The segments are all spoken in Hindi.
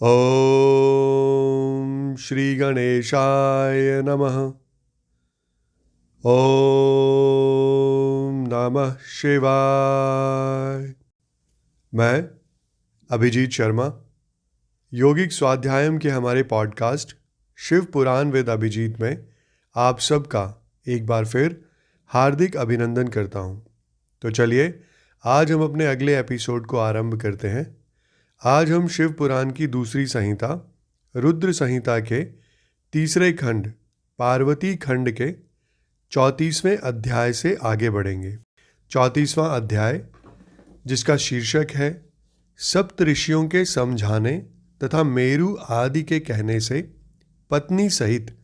ओम श्री गणेशाय नमः। ओम नमः शिवाय। मैं अभिजीत शर्मा योगिक स्वाध्यायम के हमारे पॉडकास्ट शिव पुराण विद अभिजीत में आप सबका एक बार फिर हार्दिक अभिनंदन करता हूं। तो चलिए आज हम अपने अगले एपिसोड को आरंभ करते हैं। आज हम शिव पुराण की दूसरी संहिता रुद्र संहिता के तीसरे खंड पार्वती खंड के 34वें अध्याय से आगे बढ़ेंगे। 34वां अध्याय, जिसका शीर्षक है सप्त ऋषियों के समझाने तथा मेरु आदि के कहने से पत्नी सहित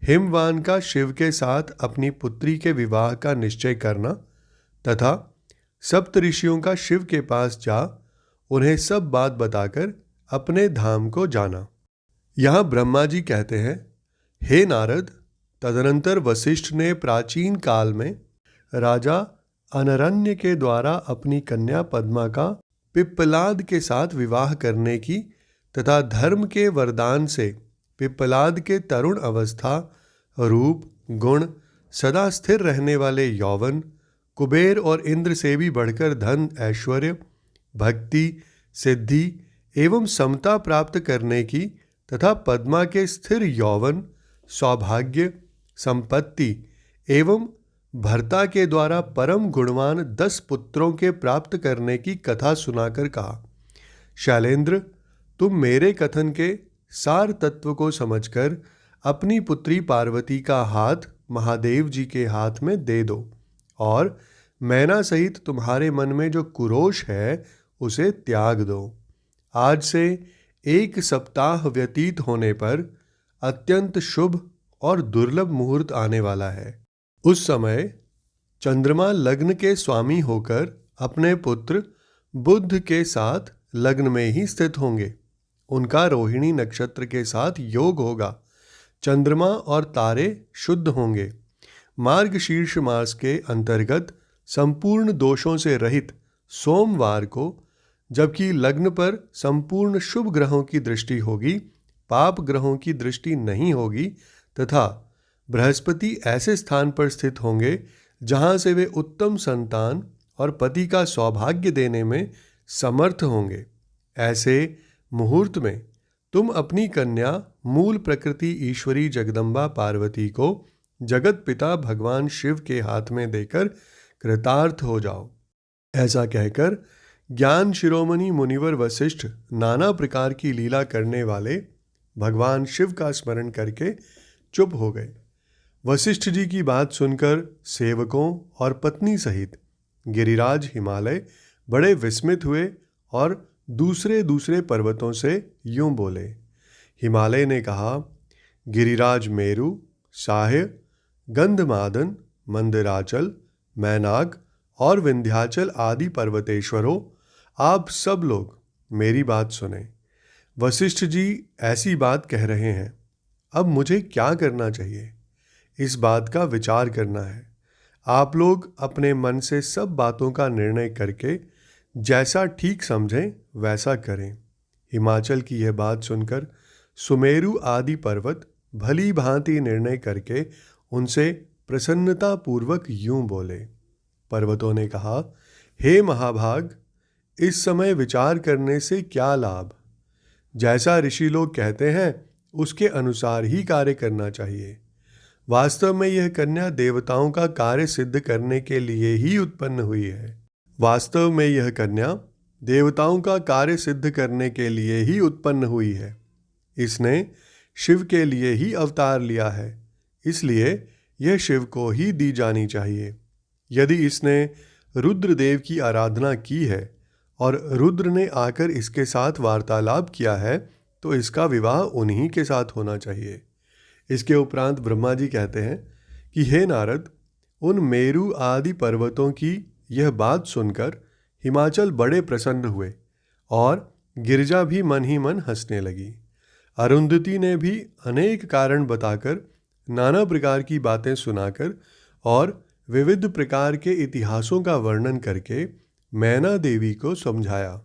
हिमवान का शिव के साथ अपनी पुत्री के विवाह का निश्चय करना तथा सप्त ऋषियों का शिव के पास जा उन्हें सब बात बताकर अपने धाम को जाना। यहाँ ब्रह्मा जी कहते हैं, हे नारद, तदनंतर वशिष्ठ ने प्राचीन काल में राजा अनरण्य के द्वारा अपनी कन्या पद्मा का पिप्पलाद के साथ विवाह करने की तथा धर्म के वरदान से पिप्पलाद के तरुण अवस्था, रूप, गुण, सदा स्थिर रहने वाले यौवन, कुबेर और इंद्र से भी बढ़कर धन, ऐश्वर्य, भक्ति, सिद्धि एवं समता प्राप्त करने की तथा पद्मा के स्थिर यौवन, सौभाग्य, संपत्ति एवं भर्ता के द्वारा परम गुणवान 10 पुत्रों के प्राप्त करने की कथा सुनाकर कहा, शैलेंद्र, तुम मेरे कथन के सार तत्व को समझकर अपनी पुत्री पार्वती का हाथ महादेव जी के हाथ में दे दो और मैना सहित तुम्हारे मन में जो कुरोष है उसे त्याग दो। आज से 1 सप्ताह व्यतीत होने पर अत्यंत शुभ और दुर्लभ मुहूर्त आने वाला है। उस समय चंद्रमा लग्न के स्वामी होकर अपने पुत्र बुध के साथ लग्न में ही स्थित होंगे। उनका रोहिणी नक्षत्र के साथ योग होगा। चंद्रमा और तारे शुद्ध होंगे। मार्गशीर्ष मास के अंतर्गत संपूर्ण दोषों से रहित सोमवार को, जबकि लग्न पर संपूर्ण शुभ ग्रहों की दृष्टि होगी, पाप ग्रहों की दृष्टि नहीं होगी तथा बृहस्पति ऐसे स्थान पर स्थित होंगे जहां से वे उत्तम संतान और पति का सौभाग्य देने में समर्थ होंगे। ऐसे मुहूर्त में तुम अपनी कन्या मूल प्रकृति ईश्वरी जगदम्बा पार्वती को जगत पिता भगवान शिव के हाथ में देकर कृतार्थ हो जाओ। ऐसा कहकर ज्ञान शिरोमणि मुनिवर वशिष्ठ नाना प्रकार की लीला करने वाले भगवान शिव का स्मरण करके चुप हो गए। वशिष्ठ जी की बात सुनकर सेवकों और पत्नी सहित गिरिराज हिमालय बड़े विस्मित हुए और दूसरे दूसरे पर्वतों से यूं बोले। हिमालय ने कहा, गिरिराज मेरु, साह्य, गंधमादन, मंदराचल, मैनाक और विंध्याचल आदि पर्वतेश्वरों, आप सब लोग मेरी बात सुने। वशिष्ठ जी ऐसी बात कह रहे हैं, अब मुझे क्या करना चाहिए? इस बात का विचार करना है। आप लोग अपने मन से सब बातों का निर्णय करके जैसा ठीक समझें वैसा करें। हिमाचल की यह बात सुनकर सुमेरु आदि पर्वत भली भांति निर्णय करके उनसे प्रसन्नतापूर्वक यूं बोले। पर्वतों ने कहा, हे महाभाग, इस समय विचार करने से क्या लाभ? जैसा ऋषि लोग कहते हैं उसके अनुसार ही कार्य करना चाहिए। वास्तव में यह कन्या देवताओं का कार्य सिद्ध करने के लिए ही उत्पन्न हुई है। वास्तव में यह कन्या देवताओं का कार्य सिद्ध करने के लिए ही उत्पन्न हुई है। इसने शिव के लिए ही अवतार लिया है, इसलिए यह शिव को ही दी जानी चाहिए। यदि इसने रुद्रदेव की आराधना की है और रुद्र ने आकर इसके साथ वार्तालाप किया है तो इसका विवाह उन्हीं के साथ होना चाहिए। इसके उपरांत ब्रह्मा जी कहते हैं कि हे नारद, उन मेरु आदि पर्वतों की यह बात सुनकर हिमाचल बड़े प्रसन्न हुए और गिरिजा भी मन ही मन हंसने लगी। अरुंधति ने भी अनेक कारण बताकर, नाना प्रकार की बातें सुनाकर और विविध प्रकार के इतिहासों का वर्णन करके मैना देवी को समझाया।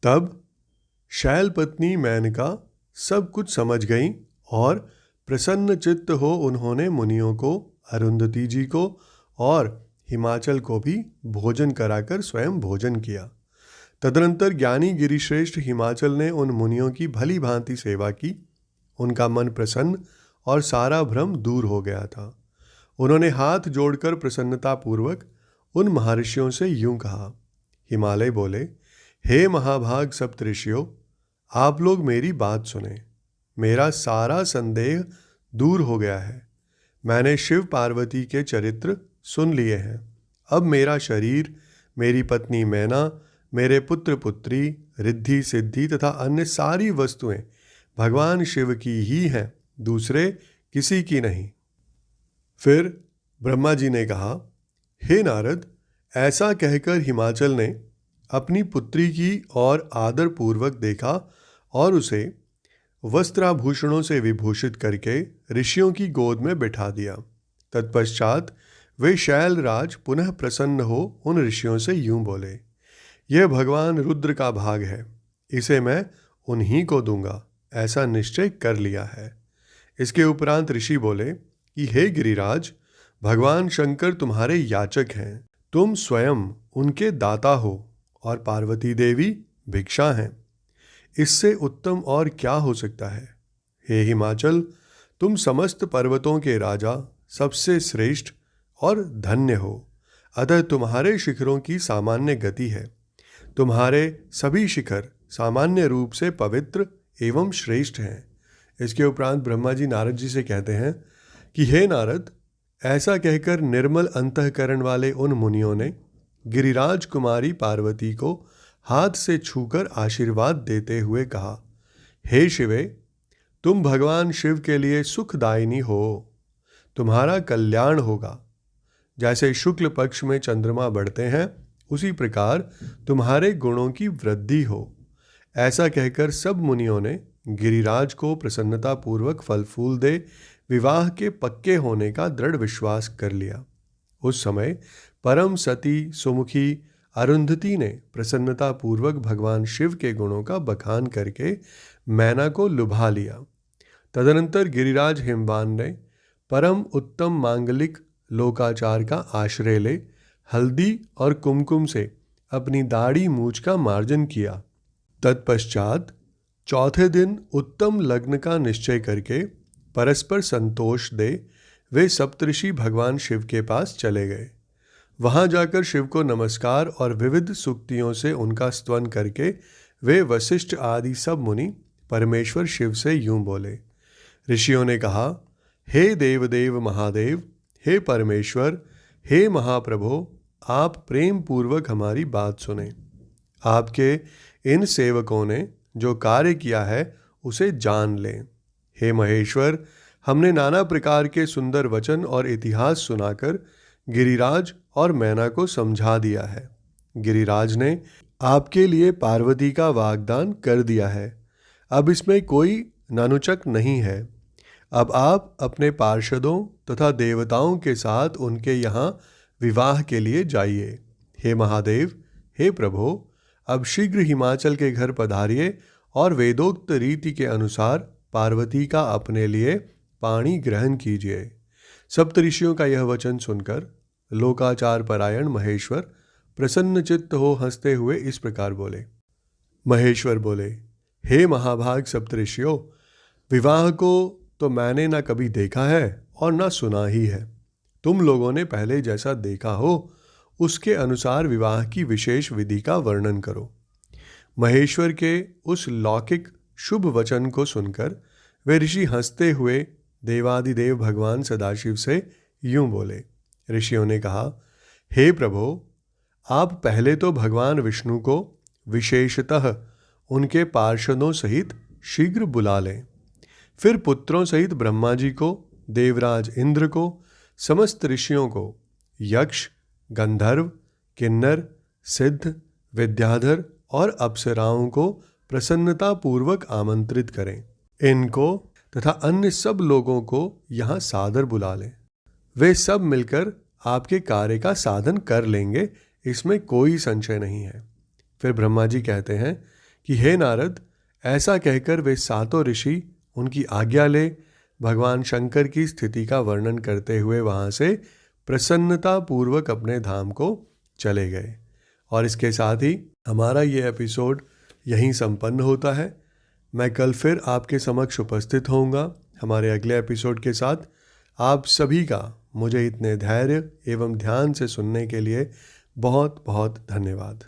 तब शैलपत्नी मेनका सब कुछ समझ गईं और प्रसन्न चित्त हो उन्होंने मुनियों को, अरुंधति जी को और हिमाचल को भी भोजन कराकर स्वयं भोजन किया। तदनंतर ज्ञानी गिरिश्रेष्ठ हिमाचल ने उन मुनियों की भली भांति सेवा की। उनका मन प्रसन्न और सारा भ्रम दूर हो गया था। उन्होंने हाथ जोड़कर प्रसन्नतापूर्वक उन महर्षियों से यूं कहा। हिमालय बोले, हे महाभाग सप्तऋषियों, आप लोग मेरी बात सुने। मेरा सारा संदेह दूर हो गया है। मैंने शिव पार्वती के चरित्र सुन लिए हैं। अब मेरा शरीर, मेरी पत्नी मैना, मेरे पुत्र पुत्री, रिद्धि सिद्धि तथा अन्य सारी वस्तुएं भगवान शिव की ही हैं, दूसरे किसी की नहीं। फिर ब्रह्मा जी ने कहा, हे नारद, ऐसा कहकर हिमाचल ने अपनी पुत्री की ओर आदर पूर्वक देखा और उसे वस्त्राभूषणों से विभूषित करके ऋषियों की गोद में बिठा दिया। तत्पश्चात वे शैलराज पुनः प्रसन्न हो उन ऋषियों से यूं बोले, यह भगवान रुद्र का भाग है, इसे मैं उन्हीं को दूंगा, ऐसा निश्चय कर लिया है। इसके उपरांत ऋषि बोले कि हे गिरिराज, भगवान शंकर तुम्हारे याचक हैं, तुम स्वयं उनके दाता हो और पार्वती देवी भिक्षा हैं। इससे उत्तम और क्या हो सकता है। हे हिमाचल, तुम समस्त पर्वतों के राजा, सबसे श्रेष्ठ और धन्य हो, अतः तुम्हारे शिखरों की सामान्य गति है। तुम्हारे सभी शिखर सामान्य रूप से पवित्र एवं श्रेष्ठ हैं। इसके उपरांत ब्रह्मा जी नारद जी से कहते हैं कि हे नारद, ऐसा कहकर निर्मल अंतःकरण वाले उन मुनियों ने गिरिराज कुमारी पार्वती को हाथ से छूकर आशीर्वाद देते हुए कहा, हे शिवे, तुम भगवान शिव के लिए सुखदायिनी हो, तुम्हारा कल्याण होगा। जैसे शुक्ल पक्ष में चंद्रमा बढ़ते हैं, उसी प्रकार तुम्हारे गुणों की वृद्धि हो। ऐसा कहकर सब मुनियों ने गिरिराज को प्रसन्नतापूर्वक फल फूल दे विवाह के पक्के होने का दृढ़ विश्वास कर लिया। उस समय परम सती सुमुखी अरुंधति ने प्रसन्नतापूर्वक भगवान शिव के गुणों का बखान करके मैना को लुभा लिया। तदनंतर गिरिराज हिमवान ने परम उत्तम मांगलिक लोकाचार का आश्रय ले हल्दी और कुमकुम से अपनी दाढ़ी मूछ का मार्जन किया। तत्पश्चात चौथे दिन उत्तम लग्न का निश्चय करके परस्पर संतोष दे वे सप्तऋषि भगवान शिव के पास चले गए। वहां जाकर शिव को नमस्कार और विविध सूक्तियों से उनका स्तवन करके वे वशिष्ठ आदि सब मुनि परमेश्वर शिव से यूं बोले। ऋषियों ने कहा, हे देवदेव महादेव, हे परमेश्वर, हे महाप्रभो, आप प्रेम पूर्वक हमारी बात सुने। आपके इन सेवकों ने जो कार्य किया है उसे जान लें। हे महेश्वर, हमने नाना प्रकार के सुंदर वचन और इतिहास सुनाकर गिरिराज और मैना को समझा दिया है। गिरिराज ने आपके लिए पार्वती का वाग्दान कर दिया है। अब इसमें कोई नानुचक नहीं है। अब आप अपने पार्षदों तथा देवताओं के साथ उनके यहाँ विवाह के लिए जाइए। हे महादेव, हे प्रभो, अब शीघ्र हिमाचल के घर पधारिए और वेदोक्त रीति के अनुसार पार्वती का अपने लिए पाणी ग्रहण कीजिए। सप्तऋषियों का यह वचन सुनकर लोकाचार परायण महेश्वर प्रसन्न चित्त हो हंसते हुए इस प्रकार बोले। महेश्वर बोले, हे महाभाग सप्तऋषियों, विवाह को तो मैंने ना कभी देखा है और ना सुना ही है। तुम लोगों ने पहले जैसा देखा हो उसके अनुसार विवाह की विशेष विधि का वर्णन करो। महेश्वर के उस लौकिक शुभ वचन को सुनकर वे ऋषि हंसते हुए देवादिदेव भगवान सदाशिव से यूं बोले। ऋषियों ने कहा, हे प्रभो, आप पहले तो भगवान विष्णु को विशेषतः उनके पार्षदों सहित शीघ्र बुला लें। फिर पुत्रों सहित ब्रह्मा जी को, देवराज इंद्र को, समस्त ऋषियों को, यक्ष, गंधर्व, किन्नर, सिद्ध, विद्याधर और अप्सराओं को प्रसन्नतापूर्वक आमंत्रित करें। इनको तथा अन्य सब लोगों को यहाँ सादर बुला लें। वे सब मिलकर आपके कार्य का साधन कर लेंगे, इसमें कोई संशय नहीं है। फिर ब्रह्मा जी कहते हैं कि हे नारद, ऐसा कहकर वे सातों ऋषि उनकी आज्ञा ले भगवान शंकर की स्थिति का वर्णन करते हुए वहाँ से प्रसन्नतापूर्वक अपने धाम को चले गए। और इसके साथ ही हमारा ये एपिसोड यहीं संपन्न होता है। मैं कल फिर आपके समक्ष उपस्थित होऊंगा हमारे अगले एपिसोड के साथ। आप सभी का मुझे इतने धैर्य एवं ध्यान से सुनने के लिए बहुत बहुत धन्यवाद।